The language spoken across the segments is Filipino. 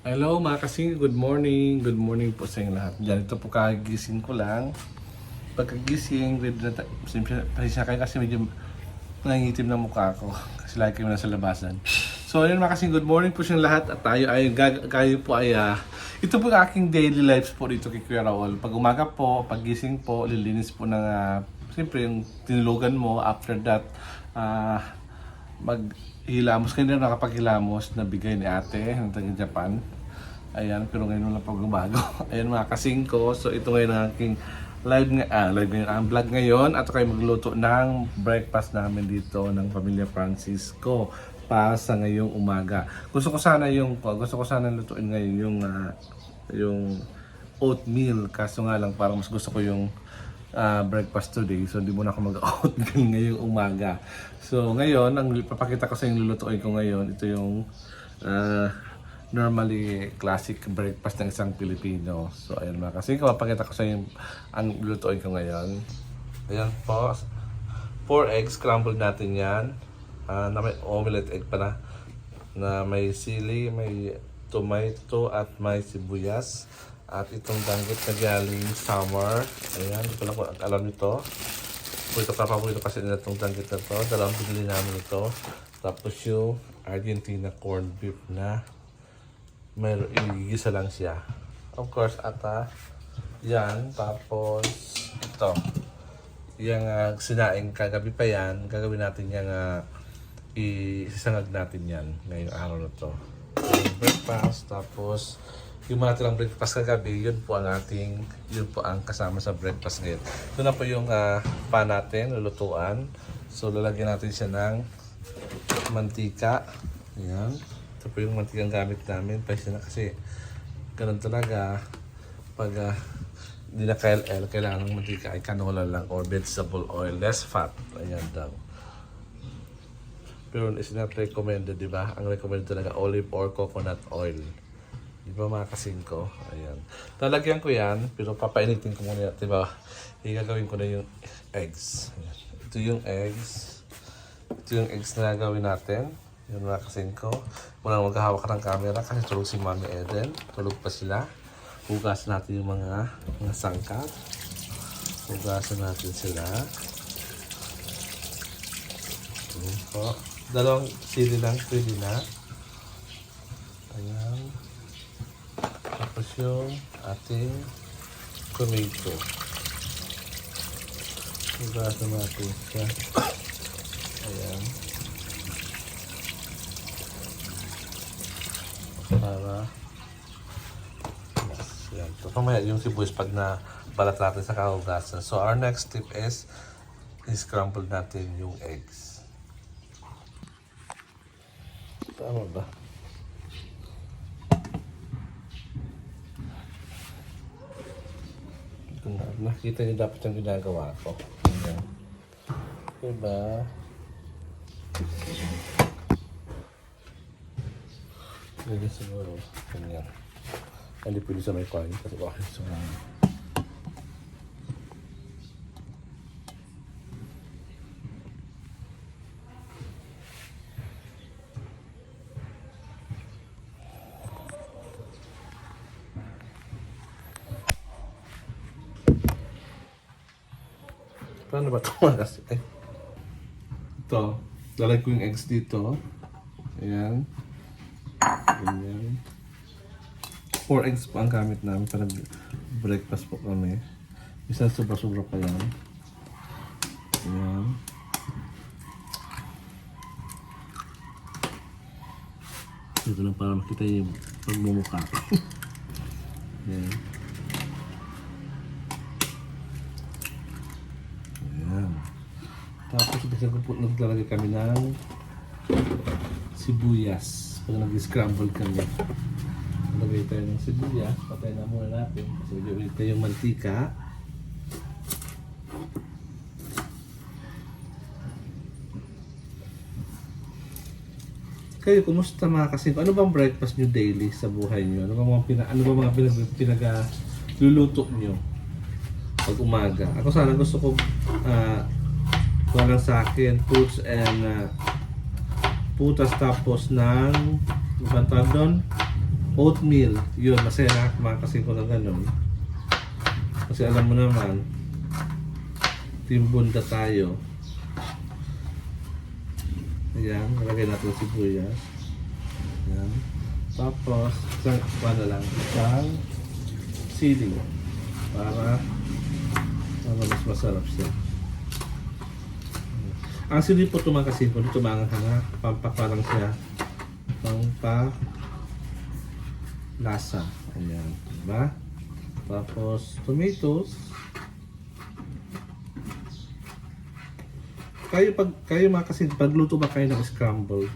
Hello mga kasing, good morning. Good morning po sa inyo lahat. Diyan, ito po kagising ko lang. Pagkagising, ready na tayo. Pasensya kayo kasi medyo nangingitim na mukha ko. Kasi lagi kami nasa labasan. So ayun mga kasing, good morning po sa inyo lahat. At kayo po ay, ito po aking daily lives po dito kay Kuya Raul. Pag umaga po, paggising po, lilinis po ng, siyempre yung tinulugan mo. After that, maghilamos. Kanina nakapaghilamos na bigay ni ate ng taga Japan. Ayan, pero ngayon lang pagbabago. Ayan mga kasing ko. So ito ngayon ang aking live ngayon, ang vlog ngayon. At kayo magluto ng breakfast namin dito ng Pamilya Francisco para sa ngayong umaga. Gusto ko sana lutuin ngayon yung oatmeal. Kaso nga lang parang mas gusto ko yung breakfast today. So hindi muna ako mag-oatmeal ngayong umaga. So ngayon, ang papakita ko sa inyo lulutuin ko ngayon, ito yung normally classic breakfast ng isang Pilipino. So ayun mga kasi papakita ko sa inyo ang lulutuin ko ngayon. Ayan po, 4 eggs scrambled natin yan, na may omelette egg pala, na may sili, may tomato at may sibuyas. At itong danggit na galing summer. Ayan, hindi ko lang alam nito. Paborito kasi nila itong danggit na to. Dalawang binili namin ito. Tapos yung Argentina corned beef na may igigisa lang siya. Of course, yan. Tapos ito. Yung sinaing kagabi pa yan. Gagawin natin yung isisangag natin yan ngayong araw na to. Breakfast. Tapos yung mga tilang breakfast kagabi, yun po ang kasama sa breakfast ngayon. Ito na po yung pan natin, lulutuan. So lalagyan natin siya ng mantika. Ayan. Ito po yung mantikang gamit namin. Paisa na kasi ganun talaga. Pag hindi na KLL, kailangan ng mantika ay canola lang or vegetable oil. Less fat. Ayan daw. Pero is not recommended, di ba? Ang recommended talaga olive or coconut oil. Di ba mga kasing ko? Ayan. Lalagyan ko yan, pero papainitin ko muna yan. Di ba? Igagawin ko na yung eggs. Ayan. Ito yung eggs. Ito yung eggs na gagawin natin. Yun mga kasing ko. Muna maghahawak ka ng camera kasi tulog si Mami Eden. Tulog pa sila. Hugasan natin yung mga sangkap. Hugasan natin sila. Ayan po. Dalawang sili lang, pwede na. Ayan. Tapos yung ating tomato. Hugasan natin siya. Ayan. Para yan. So, pamaya yung sibuyas pag na balat natin sa kahugasan. So our next step is scramble natin yung eggs. Tama ba? Nakita niyo dapat yung ginagawa ko. Ayan. Diba? Ganyan siguro. Ganyan. Hindi pwede sa may kain kasi bakit sa mga. Paano ba ito kasi? Ito. Lalagay ko yung eggs dito. Ayan. Ganyan. 4 eggs po ang gamit namin para breakfast po kami. Minsan sobra-sobra pa yan. Ayan. Ito lang para makita yung pagmumukha ko. Ayan. Ayan. Tapos naglalagay kami ng sibuyas. Pag nag-scramble kami. Lagay tayo ng sibuyas, patay na muna natin. So, gawin tayo yung mantika. Kayo, kumusta mga kasing? Ano bang breakfast nyo daily sa buhay nyo? Ano bang mga luluto nyo pag umaga? Ako sana gusto ko walang sa akin, fruits and putas tapos ng ibang tawag doon? Oatmeal. Yun, masaya na kumakasin ko ng ganun. Kasi alam mo naman, team bunda tayo. Ayan, nalagay natin yung sibuyas. Ayan. Tapos, isang isang sili. Para mas masarap siya. Ang sili po tumakasin ko, tumanghang pampaka lang siya. Lasa. Ayan, diba? Tapos, tomatoes. Kayo makasin, pagluto ba kayo ng scramble,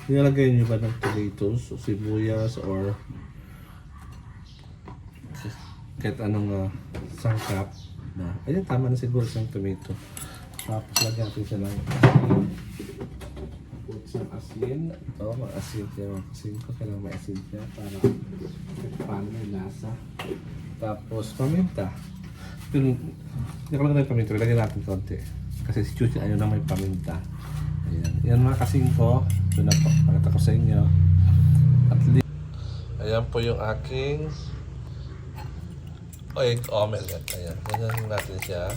nilalagay niyo ba ng tomatoes o sibuyas or kahit anong sangkap na? Ayan, tama na siguro siyang tomato. Tapos lagyan natin siya ng asin. Ito, maasin siya. Maasin ko, kailangan maasin siya para paano may lasa. Tapos paminta. Hindi ko lang paminta, lagyan natin konti. Kasi si Chuchi ayaw na may paminta. Ayan. Yan mga kasing ko. Ito na po. Pakita ko sa inyo. At least. Ayan po yung aking egg omelette. Ayan. Ganyan natin siya.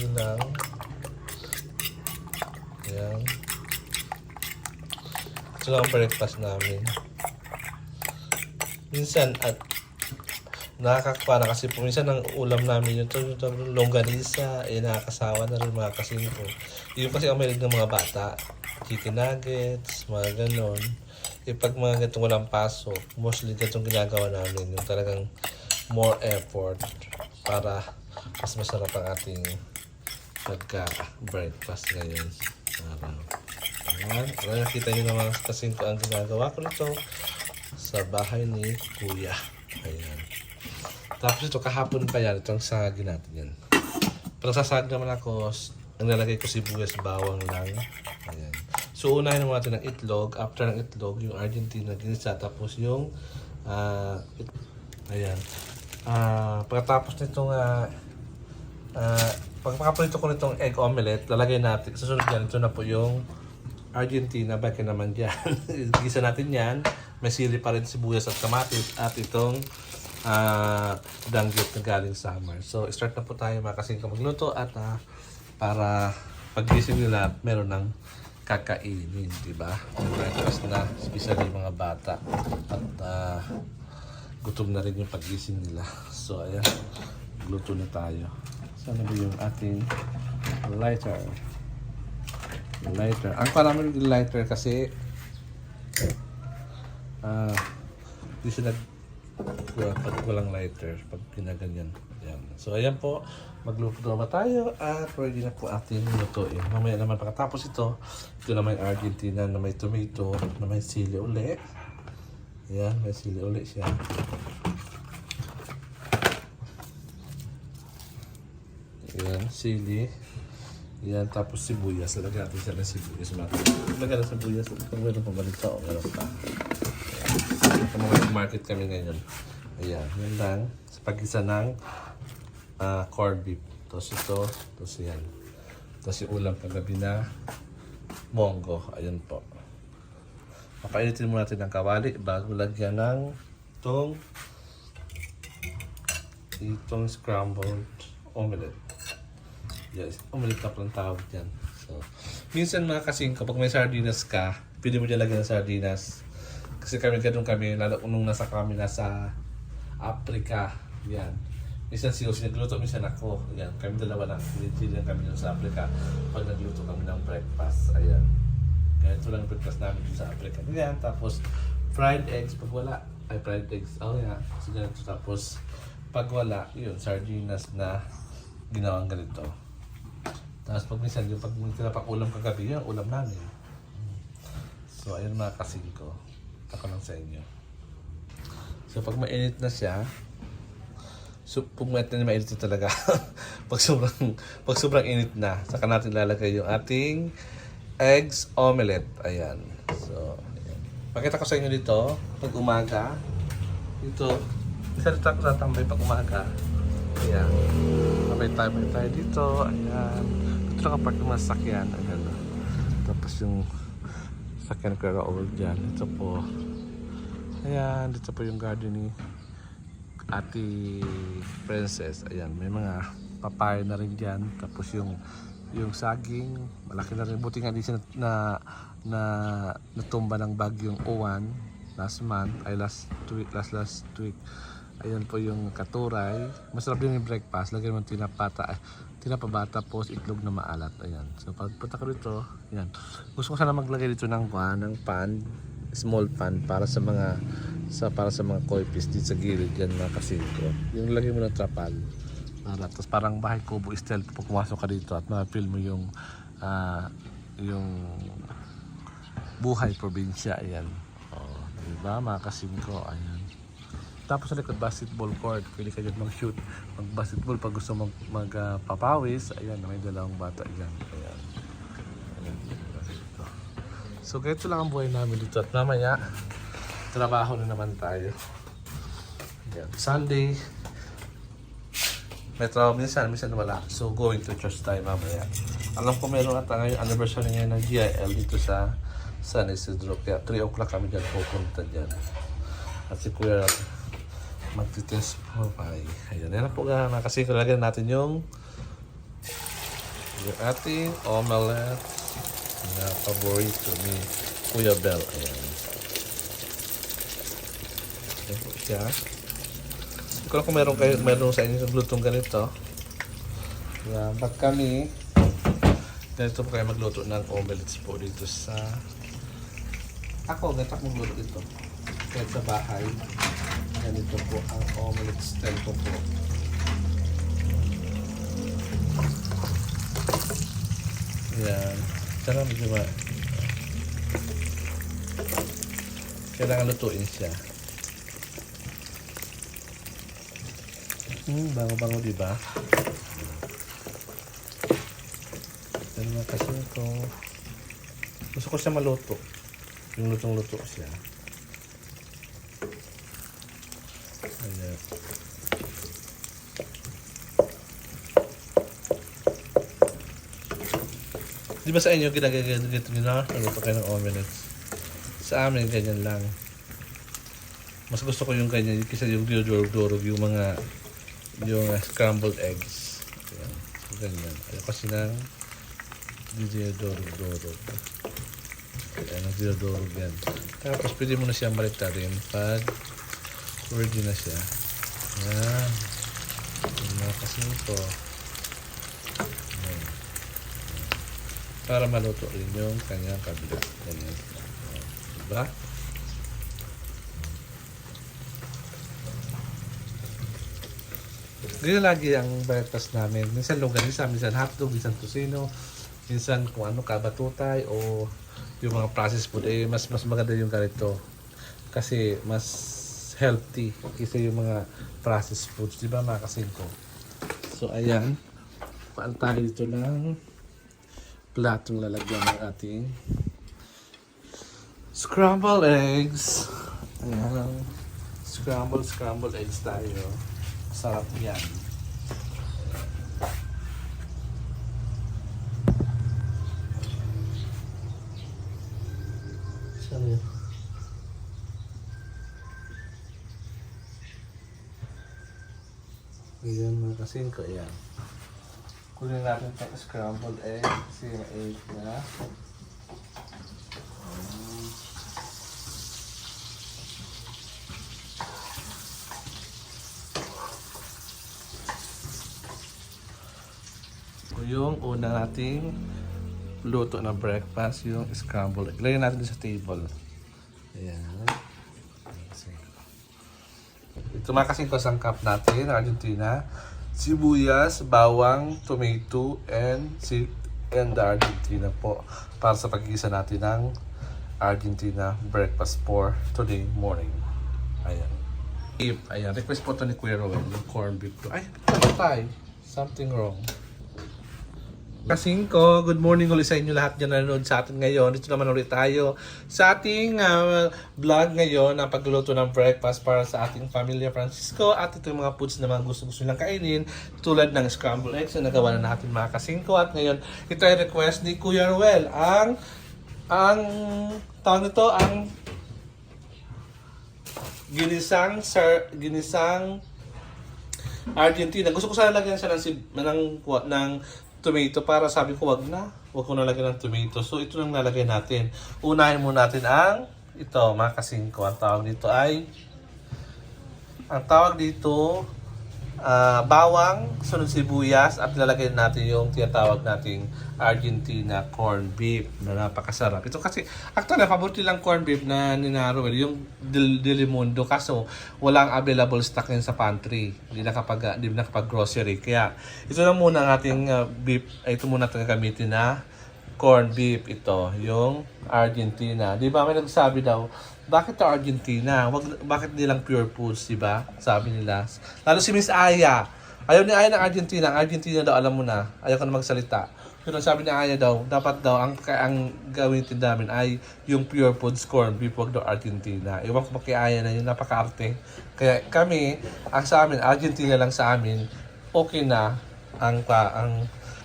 Yun lang. Ayan. Ito lang ang breakfast namin. Minsan at nakakakpa na kasi po minsan ang ulam namin yung longganisa, nakakasawa na rin mga kasingko. Yung kasi ang mahilig ng mga bata, chicken nuggets, mga ganon. Pag mga ganitong walang pasok, mostly ganitong ginagawa namin, yung talagang more effort para mas masarap ang ating pagka-breakfast ngayon. Ayan, nakita nyo naman kasingko ang ginagawa ko nito sa bahay ni Kuya. Ayan. Tapos ito, kahapon pa yan, itong sagin natin yan. Pero sasag naman ako, ang nalagay ko sibuyas, bawang lang. Ayan. So, unahin naman natin ng itlog. After ng itlog, yung Argentina ginisa. Tapos yung, ayan. Pagkatapos nitong, pagkakaprito ko nitong egg omelette, lalagay natin, susunod yan, ito na po yung Argentina, bakit naman dyan. Gisa natin yan. May sili pa rin sibuyas at kamatis. At itong, danggit na galing summer. So, start na po tayo mga kasingko magluto at para paggising nila, meron ng kakainin, di ba? Breakfast na, especially mga bata. At gutom na rin yung paggising nila. So, ayan, magluto na tayo. Sana ba yung ating lighter? Ang parami yung lighter kasi di siya pag walang lighter, pag ginaganyan. Yan. So ayan po, magluto na tayo at ready na po ating lutuin. Mamaya naman pagkatapos ito naman yung Argentina na may tomato, na may sili uli. Ayan, may sili uli siya. Ayan, sili. Ayan, tapos sibuyas. Lagyan natin siya ng sibuyas. Lagyan ng sibuyas. Kung meron pa ba nito o meron pa. Market kami ngayon. Ayan, yan lang. Sa pag-isa ng corned beef. Tapos ito, tapos yan. Tapos yung ulam kagabi na monggo. Ayan po. Papainitin muna natin ng kawali bago lagyan ng itong scrambled omelette. Yes, omelette na palang tawag dyan. So, minsan mga kasingko, pag may sardinas ka, pwede mo dyan lagyan ng sardinas. Kasi ganun kami, lalo nung nasa Africa. Yan. Minsan si Jose nagluto, minsan ako. Yan. Kami dalawa lang. Pinitilan kami dun sa Africa pag nagluto kami ng breakfast. Ayan. Kaya ito lang ang breakfast namin dun sa Africa. Yan. Tapos, fried eggs. Pag wala, fried eggs. Oh, yan. So, ganito. Tapos, pag wala, yun, sardinas na ginawang ganito. Tapos, pag minsan, yung pag tinapakulam kagabi, yun, ulam namin. So, ayun mga kasingko. Ako lang sa inyo. So, pag mainit na siya, pag mainit na talaga. pag sobrang init na, saka natin lalagay yung ating eggs omelette. Ayan. So, ayan. Pakita ko sa inyo dito, pag umaga, dito, isa dito ako tatambay pag umaga. Ayan. Mabay tayo dito. Ayan. Dito nakapark yung mga sakyan. Ayan. Tapos yung sakyan ko Raul dyan. Ito po. Ayan, dito po yung garden ni Ate Princess. Ayan, may mga papaya na rin dyan. Tapos yung saging, malaki na rin. Buti nga di siya natumba ng bagyong Uwan last month, ay last week. Ayan po yung katuray. Masarap din yung breakfast. Lagyan mo tinapabata po, itlog na maalat. Ayan. So pagpunta ko dito, ayan. Gusto ko sana maglagay dito ng pan, small pan para sa mga koi fish dito sa gilid yan mga kasingko. Yung lagay mo ng trapal. Tapos parang bahay kubo style pag pumasok ka dito at ma-feel mo yung buhay probinsya. Ayan. Oh, diba mga kasingko? Ayan. Tapos sa likod basketball court, pwede ka dyan mag-shoot, mag-basketball pag gusto magpapawis. Ayan, may dalawang bata dyan. Ayan. So ganito lang ang buhay namin dito at mamaya trabaho na naman tayo. Ayan. Sunday may trabaho minsan wala. So going to church tayo mamaya. Alam ko meron ata ngayon anniversary ngayon ng GIL dito sa San Isidro. Kaya 3 o'clock kami dyan pupunta dyan. At si Kuya magtitest po pa. Ayan na po nga kasi kalagyan natin yung ating omelette na paborito ni Kuya Bel. Ayan. Ayan po siya. Hindi ko lang kung meron sa inyo naglutong ganito. Ayan. Ba't kami ganito po kayo magluto ng omelettes po dito sa ganito ako magluto dito. Kahit sa bahay. Ganito po ang omelette style ko po. Ayan. Tsaka medyo kailangan lutuin siya. Bango-bango diba? Ito naman kasi ito. Gusto ko siya maluto. Yung lutong-luto siya. Ayan. Di ba sa inyo ginagaganito nila? Naluto kayo ng omelettes. Sa amin, ganyan lang. Mas gusto ko yung ganyan kaysa yung dinudurog-durog yung scrambled eggs. Ayan. Ganyan. Ayaw kasi ng dinudurog-durog. Ayan, ang dinudurog yan. Tapos pwede mo na siya baliktarin pag ready na siya. Ayan. Ayan kasi ito. Ayan. Para maluto rin yung kanyang kabila. Ganyan. Diba? Ganyan lagi ang breakfast namin. Minsan longganisa, minsan hotdog, minsan tosino, minsan kung ano, kabatutay o yung mga processed food. Mas maganda yung ganito. Kasi mas healthy kaysa yung mga processed foods. Diba mga kasingko? So ayan. Paan tayo dito ng platong lalagyan ng ating scrambled eggs. Ayan. Scrambled eggs tayo. Sarap yan. Sarap. Ayan mga kasingko. Ayan. Kunin natin itong scrambled egg. Kasi yung egg na. Yung una nating luto na breakfast, yung scrambled egg. Lagyan natin sa table. Ayan. Ito mga kasingko sangkap natin, Argentina. Sibuyas, bawang, tomato, and Argentina po. Para sa pag-iisa natin ng Argentina breakfast for today morning. Ayan. Ayan, request po ito ni Kuya Roel, yung corned beef. Ay, patay. Something wrong. Kasingko, good morning ulit sa inyo lahat dyan na nanonood sa atin ngayon. Dito naman ulit tayo sa ating vlog ngayon na pagluluto ng breakfast para sa ating pamilya Francisco. At ito yung mga foods na mga gusto-gusto nilang kainin tulad ng scrambled eggs na nagawa na natin mga kasingko. At ngayon, ito ay request ni Kuya Ruel. Ang tawag nito, ang ginisang Argentina. Gusto ko sana lagyan siya ng tomato para sabi ko wag ko na lagyan ng tomato. So ito lang nalagay natin. Unahin muna natin ito mga kasingko. Ang tawag dito bawang, sunod sibuyas at lalagay natin yung tinatawag nating Argentina corn beef na napakasarap. Ito kasi actually paborito lang corn beef na ni Naruel yung Delimundo kaso walang available stock yan sa pantry. Hindi nakapag grocery. Kaya ito lang muna ang ating beef. Ito muna natin gamitin na corn beef ito, yung Argentina. Di ba may nagsabi daw, bakit to Argentina? Bakit nilang pure foods, di ba? Sabi nila. Lalo si Miss Aya. Ayaw ni Aya ng Argentina. Ang Argentina daw, alam mo na. Ayaw ka na magsalita. Pero sabi ni Aya daw, dapat daw, ang gawin din namin ay yung pure foods corn beef, wag daw Argentina. Ewan ko pa kay Aya na yun, napaka-arte. Kaya kami, sa amin, Argentina lang sa amin, okay na ang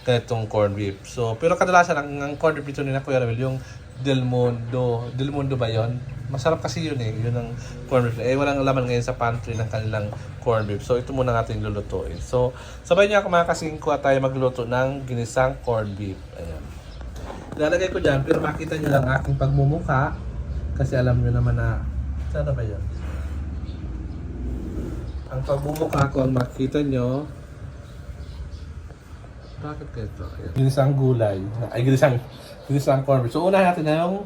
ganitong corn beef. So, pero kadalasan ang corn beef ito nila Kuya Ravel, yung Del Mundo ba yon? Masarap kasi yun eh. Yun ang corn beef. Walang laman ngayon sa pantry ng kanilang corn beef. So, ito muna natin lulutuin. So, sabay niya ako mga kasingko at tayo magluto ng ginisang corn beef. Ayan. Lalagay ko dyan, pero makita nyo lang aking pagmumuka. Kasi alam nyo naman na, sana ba yun? Ang pagmumuka ko, ang makita nyo, bakit ganito? Ginisang gulay. Ay, ginisang corn beef. So, unahin natin na yung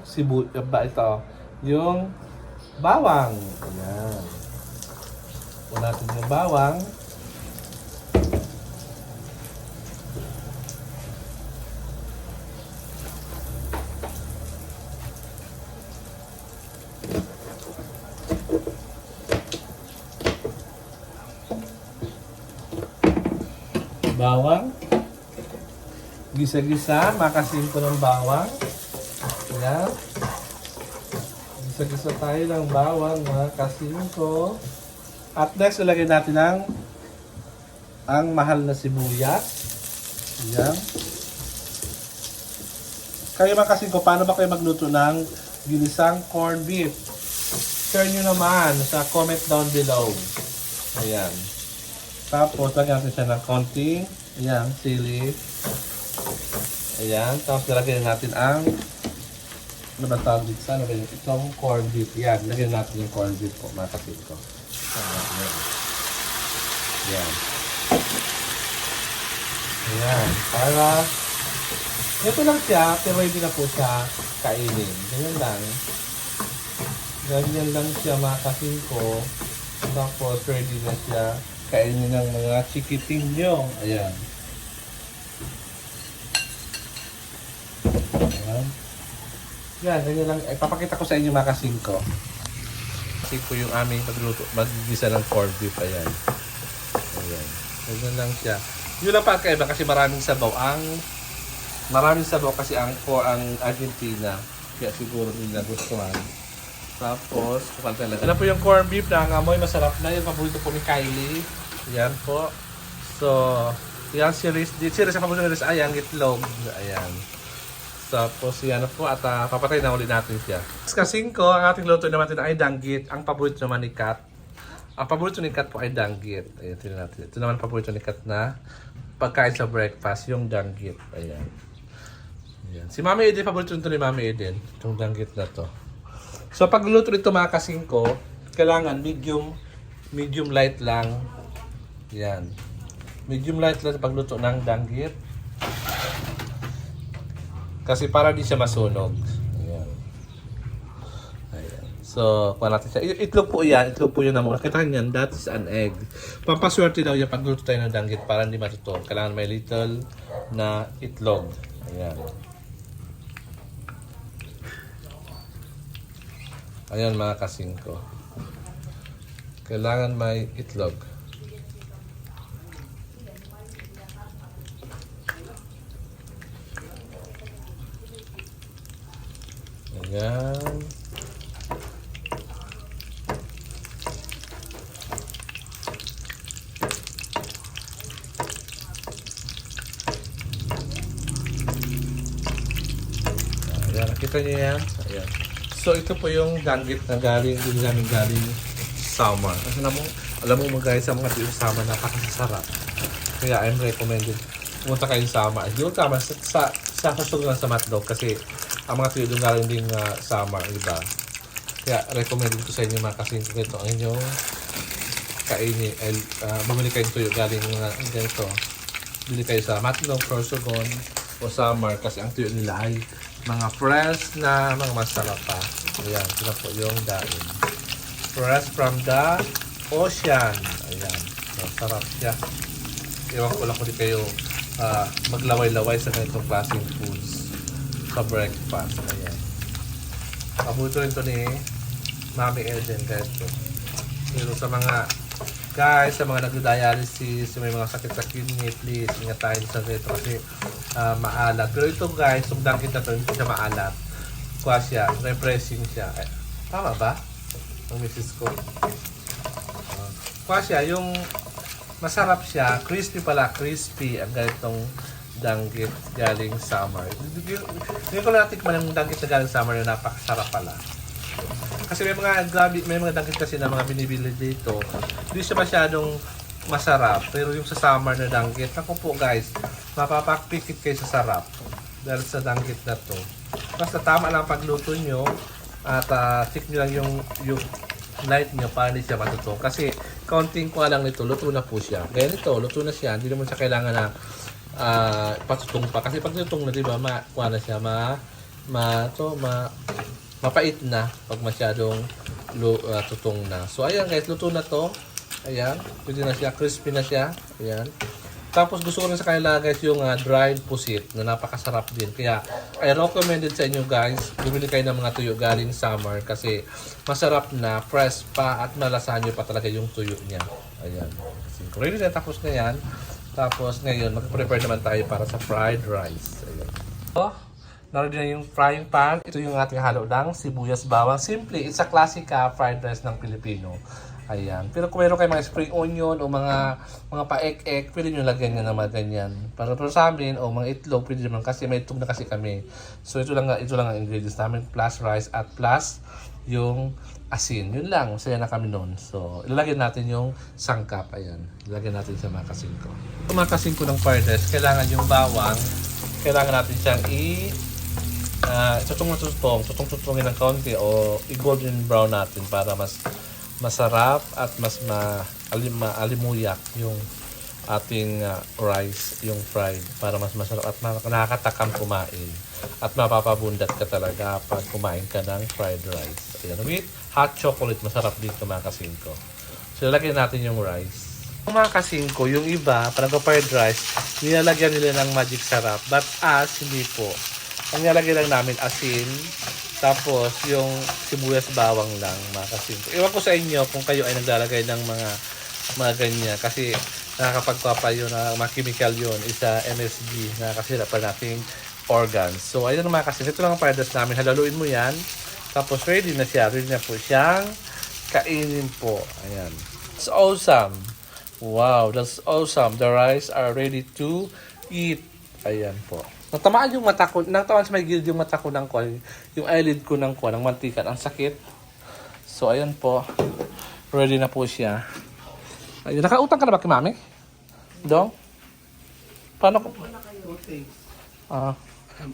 yung bawang. Ayan. Una natin yung bawang. Bawang. Gisa-gisa. Makasin ko ng bawang. Ayan. Gisa-gisa tayo ng bawang, mga kasingko. At next, ilagay natin ang mahal na sibuyas. Ayan. Kayo mga kasingko, paano ba kayo magluto ng ginisang corn beef? Share nyo naman sa comment down below. Ayan. Tapos, lagyan natin siya ng konting, ayan, sili. Ayan. Tapos, lagyan natin ano ba tawag dito? Sana ba yun? Itong corn beef. Yan. Lagyan natin yung corn beef po, mga kasingko. Yan. Ayan. Para, ito lang siya, pero hindi na po siya kainin. Ganyan lang. Ganyan lang siya, mga kasingko. Tapos, ready na siya kainin ng mga chikiting nyo. Ayan. Ayan. Yan, ganyan lang. Papakita ko sa inyo mga kasingko. Kasi po yung aming maggisa ng corn beef. Ayan. Ayan. Ganyan lang siya. Yun lang pa kaiba kasi maraming sabaw kasi ang Argentina. Kaya siguro nila gustuhan. Tapos, kapal talaga. Ano po yung corn beef na amoy masarap na. Yung paborito po ni Kylie. Yan po. So, yan series ang paborito ni Riz ay ang itlog. Ayan. Tapos yan po at papatay na ulit natin siya. Kasingko, ang ating luto naman ay danggit. Ang paborito naman ni Kat. Ang paborito ni Kat po ay danggit. Ayan, tingnan natin. Ito naman paborito ni Kat na pagkain sa breakfast, yung danggit. Ayan. Ayan. Si Mami Eden, paborito nito ni Mami Eden. Itong danggit na to. So pagluto nito mga kasingko, kailangan medium light lang. Yan. Medium light lang pagluto ng danggit. Kasi para di siya masunog. Ayan. Ayan. So, kuha natin siya. Itlog po yan. Itlog po yun na muna. Kita niyan, that is an egg. Pampaswerte daw yan pagluto tayo ng danggit para hindi matutuog. Kailangan may little na itlog. Ayan. Ayan mga kasingko. Kailangan may itlog. Ayan. Ayan, nakita niyo yan? Ayan. So, ito po yung danggit na galing summer. Kasi alam mo guys, sa mga tuyo sa summer, napakasarap. Kaya I'm recommended pumunta kayo sa summer. Hindi ko tama sa hustog lang sa Matdog kasi ang mga tuyo doon galing din summer, diba? Kaya recommended ko sa inyo mga kasingko ito ang inyong kainin. Bumili kayong tuyo galing ganito. Bili kayo sa Matdog, Sorsogon, o Summer kasi ang tuyo nila ay mga fresh na mga masarap pa. Ayan, ito po yung daing. Fresh from the ocean. Ayan, masarap siya. Ewan ko lang kung di kayo maglaway-laway sa ganitong klaseng foods sa breakfast. Ayan. Pabuto rin ito ni Mami Eden ganito. Pero sa mga guys, sa mga nagdo-dialysis, may mga sakit sa kidney, please, ingat tayo sa dito kasi maalat. Pero ito guys, yung dangkit na ito, hindi siya maalat. Kuha siya, refreshing siya. Tama ba? Ang misis ko. Kuha siya, yung masarap siya, crispy pala, crispy ang ganitong danggit galing summer. Hindi ko lang natikman yung danggit na galing summer yung napakasarap pala. Kasi may mga danggit kasi na mga binibili dito. Hindi siya masyadong masarap. Pero yung sa summer na danggit, ako po guys, mapapakpikit kayo sa sarap. Dahil sa danggit na to. Basta tama lang pagluto nyo. At check nyo lang yung light nyo para hindi siya matutong. Kasi counting ko lang nito, luto na po siya. Kaya nito, luto na siya. Hindi naman siya kailangan na patutong pa. Kasi pag tutong na, diba, kuha na siya, mapait na pag masyadong tutong na. So, ayan guys, luto na to. Ayan, pwede na siya, crispy na siya. Ayan. Tapos gusto ko rin sa kanila guys yung dried pusit na napakasarap din. Kaya, I recommended sa inyo guys, bumili kayo ng mga tuyo galing summer kasi masarap na, fresh pa at malasahan nyo pa talaga yung tuyo niya. Ayan. Ready na, tapos na yan. Tapos ngayon, mag-prepare naman tayo para sa fried rice. Ayan. So, naroon na yung frying pan. Ito yung ating halo ng sibuyas bawang. Simple, it's a classic fried rice ng Pilipino. Ayan. Pero kung meron kayo mga spring onion o mga pa-ek-ek, pwede nyo lagyan nyo na mga ganyan. Para sa amin, o mga itlog, pwede naman kasi may itlog na kasi kami. So ito lang ang ingredients namin, plus rice at plus yung asin. Yun lang, masaya na kami noon. So ilalagay natin yung sangkap. Ayan. Ilalagay natin sa mga kasingko. Yung mga kasingko ng fried rice, kailangan yung bawang, kailangan natin siyang tutong-tutongin ng kaunti o i-golden brown natin para mas masarap at mas alimuyak yung ating rice, yung fried, para mas masarap at nakakatakam kumain at mapapabundat ka talaga pag kumain ka ng fried rice. Ayan, with hot chocolate, masarap dito mga kasingko. So, lalagyan natin yung rice. Yung mga kasingko, yung iba, parang fried rice, nilalagyan nila ng magic sarap, but us, hindi po. Ang nilalagay lang namin asin, tapos yung sibuyas bawang lang mga kasingko. Iwan ko sa inyo kung kayo ay naglalagay ng mga ganyan kasi nakakapagpapa yun, mga chemical yun, isa MSG, nakakasira pa nating organs. So ayun mga kasingko, ito lang ang fried rice namin. Halaluin mo yan, tapos ready na siya. Ready na po siyang kainin po. Ayan. It's awesome. Wow, that's awesome. The rice are ready to eat. Ayan po. Natamaan yung mata ko, natamaan sa may gilid yung mata ko ng kwan, yung eyelid ko ng kwan, ng mantika, ang sakit. So, ayan po. Ready na po siya. Ayun, nakautang ka na ba kay Mami? Dong? Paano ko?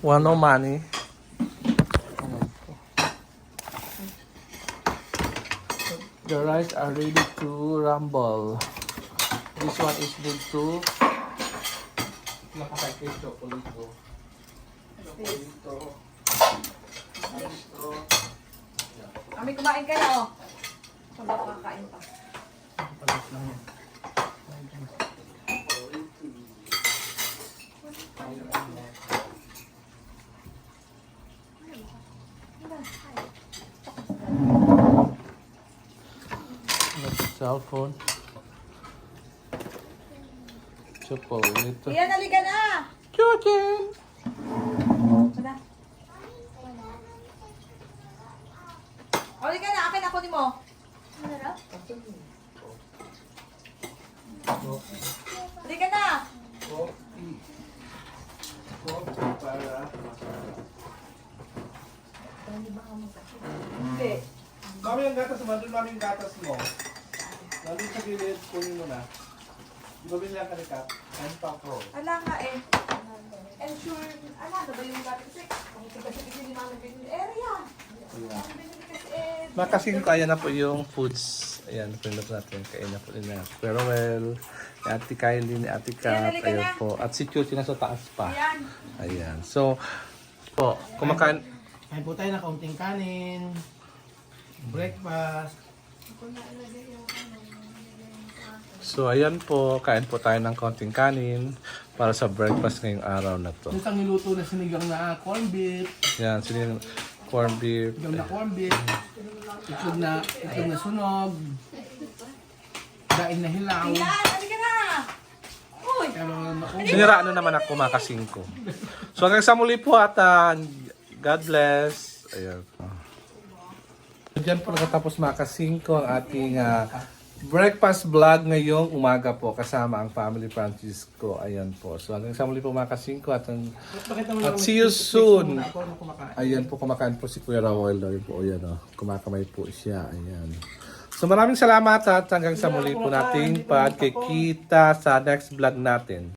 No money. The rice are ready to rumble. This one is good to nakapagay chocolate ko. Kami kumain ka na, oh. Sabak kakain pa. Cellphone. Chocolate. Iyan, halika na! Chuchin! Sada. Halika na, akin ako ni mo. Halika na! Hindi. Kami yung gatas mo, doon namin yung gatas mo. Nandun sa gilid, kunin mo na. Gawin lang ka ni Kat. And top roll. Ala nga eh. Ensure, ala na ba yung dati kasi? Ang kasi hindi namin binili. Area! Ang binili kasi eh. Makasin ko, ayan na po yung foods. Ayan, pinag natin. Kain na po nila. Pero well, ni Ate Kylie, ni Ate Kat, Ayan, halika ayan na. po. At si Chuchi nasa taas pa. Ayan. Ayan. So, po, kumakain. Kain po tayo ng kaunting kanin. Breakfast. So, ayan po. Kain po tayo ng konting kanin para sa breakfast ngayong araw na to. Isang niluto na sinigang na corn beef. Yan, sinin corn beef. Sinigang na corn beef. Itlog na sunog. Daing na hilaw. Ayan, halika na! Uy! Pero naubos. Siniraan na naman ako makasingko. So hanggang sa muli po at God bless. Ayan. Diyan po nakatapos makasingko ang ating breakfast vlog ngayong umaga po kasama ang Family Francisco. Ayan po. So hanggang sa muli po makasingko at see you soon. Ako ano kumakain. Ayan po, kumakain po si Kuya Raul. Ayan po, ayan o. Kumakamay po siya. Ayan. So maraming salamat at hanggang sa muli po nating pagkikita sa next vlog natin.